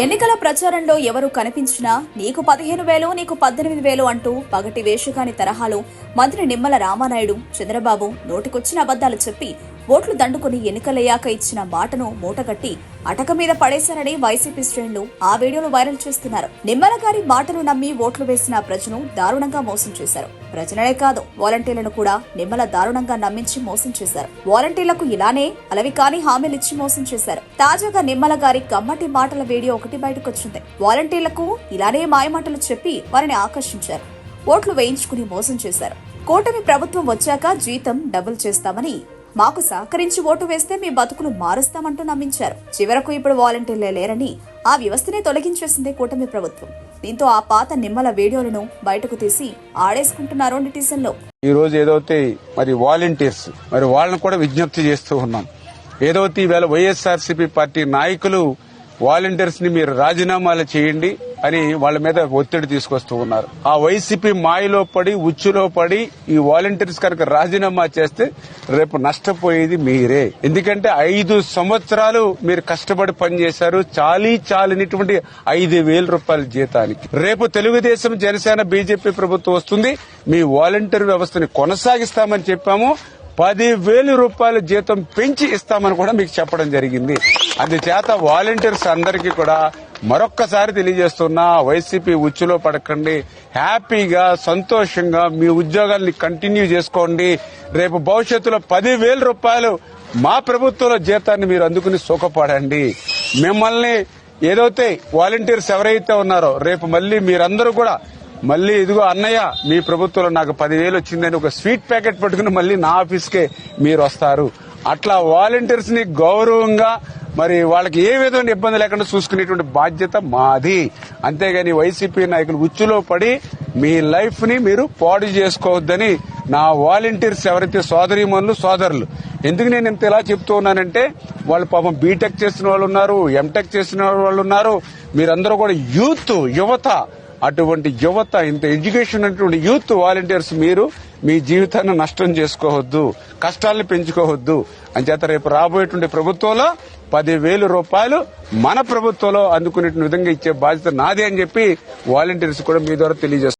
ఎన్నికల ప్రచారంలో ఎవరు కనిపించినా నీకు 15,000 నీకు 18,000 అంటూ పగటి వేషగాని తరహాలో మంత్రి నిమ్మల రామానాయుడు చంద్రబాబు నోటికొచ్చిన అబద్దాలు చెప్పి ఓట్లు దండుకుని ఎన్నికలయ్యాక ఇచ్చిన మాటను మూటగట్టి అటక మీద పడేశారని వైసీపీ శ్రేణులు ఆ వీడియోలు వైరల్ చేస్తున్నారు. నిమ్మల గారి మాటలు నమ్మి ఓట్లు వేసిన ప్రజను దారుణంగా మోసం చేశారు. ప్రజలనే కాదు వాలంటీర్లను కూడా నిమ్మల దారుణంగా నమ్మించి మోసం చేశారు. వాలంటీర్లకు ఇలానే అలవి కాని హామీలిచ్చి మోసం చేశారు. తాజాగా నిమ్మల గారి కమ్మటి మాటల వీడియో ఒకటి బయటకొచ్చింది. వాలంటీర్లకు ఇలానే మాయమాటలు చెప్పి వారిని ఆకర్షించారు. ఓట్లు వేయించుకుని మోసం చేశారు. కూటమి ప్రభుత్వం వచ్చాక జీతం డబుల్ చేస్తామని, మాకు సహకరించి ఓటు వేస్తే మీ బతుకులు మారుస్తామంటూ నమ్మించారు. చివరకు ఇప్పుడు వాలంటీర్లే లేరని ఆ వ్యవస్థనే తొలగించేసింది కూటమి ప్రభుత్వం. దీంతో ఆ పాత నిమ్మల వీడియోలను బయటకు తీసి ఆడేసుకుంటున్నారు నెటిజన్లు. ఈ రోజు ఏదైతే మరి వాలంటీర్స్ మరి వాళ్ళని కూడా విజ్ఞప్తి చేస్తూ ఉన్నాం. ఏదైతే ఈవేళ వైఎస్ఆర్సీపీ పార్టీ నాయకులు వాలంటీర్స్ ని మీరు రాజీనామాలు చేయండి అని వాళ్ళ మీద ఒత్తిడి తీసుకొస్తూ ఉన్నారు. ఆ వైసీపీ మాయలో పడి ఉచ్చులో పడి ఈ వాలంటీర్స్ కనుక రాజీనామా చేస్తే రేపు నష్టపోయేది మీరే. ఎందుకంటే 5 సంవత్సరాలు మీరు కష్టపడి పనిచేశారు. చాలినటువంటి 5,000 రూపాయల జీతానికి. రేపు తెలుగుదేశం, జనసేన, బీజేపీ ప్రభుత్వం వస్తుంది. మీ వాలంటీర్ వ్యవస్థని కొనసాగిస్తామని చెప్పాము. 10,000 రూపాయల జీతం పెంచి ఇస్తామని కూడా మీకు చెప్పడం జరిగింది. అందుచేత వాలంటీర్స్ అందరికీ కూడా మరొక్కసారి తెలియజేస్తున్నా, వైసీపీ ఉచ్చులో పడకండి. హ్యాపీగా సంతోషంగా మీ ఉద్యోగాల్ని కంటిన్యూ చేసుకోండి. రేపు భవిష్యత్తులో 10,000 రూపాయలు మా ప్రభుత్వంలో జీతాన్ని మీరు అందుకుని సుఖపడండి. మిమ్మల్ని ఏదైతే వాలంటీర్స్ ఎవరైతే ఉన్నారో రేపు మళ్ళీ మీరందరూ కూడా మళ్ళీ ఇదిగో అన్నయ్య మీ ప్రభుత్వంలో నాకు 10,000 వచ్చిందని ఒక స్వీట్ ప్యాకెట్ పట్టుకుని మళ్ళీ నా ఆఫీస్కే మీరు వస్తారు. అట్లా వాలంటీర్స్ ని గౌరవంగా మరి వాళ్ళకి ఏ విధమైన ఇబ్బంది లేకుండా చూసుకునేటువంటి బాధ్యత మాది. అంతేగాని వైసీపీ నాయకులు ఉచ్చులో పడి మీ లైఫ్ ని మీరు పాడు చేసుకోవద్దని నా వాలంటీర్స్ ఎవరైతే సోదరీమణులు, సోదరులు, ఎందుకు నేను ఇంత ఇలా చెప్తూ ఉన్నానంటే వాళ్ళు పాపం బీటెక్ చేసిన వాళ్ళు ఉన్నారు, ఎంటెక్ చేసిన వాళ్ళు ఉన్నారు. మీరందరూ కూడా యువత, అటువంటి యువత, ఇంత ఎడ్యుకేషన్ అటువంటి యూత్ వాలంటీర్స్ మీరు మీ జీవితాన్ని నష్టం చేసుకోవద్దు, కష్టాలను పెంచుకోవద్దు. అంచేత రేపు రాబోయేటువంటి ప్రభుత్వంలో 10,000 రూపాయలు మన ప్రభుత్వంలో అందుకునే విధంగా ఇచ్చే బాధ్యత నాదే అని చెప్పి వాలంటీర్స్ కూడా మీ ద్వారా తెలియజేస్తారు.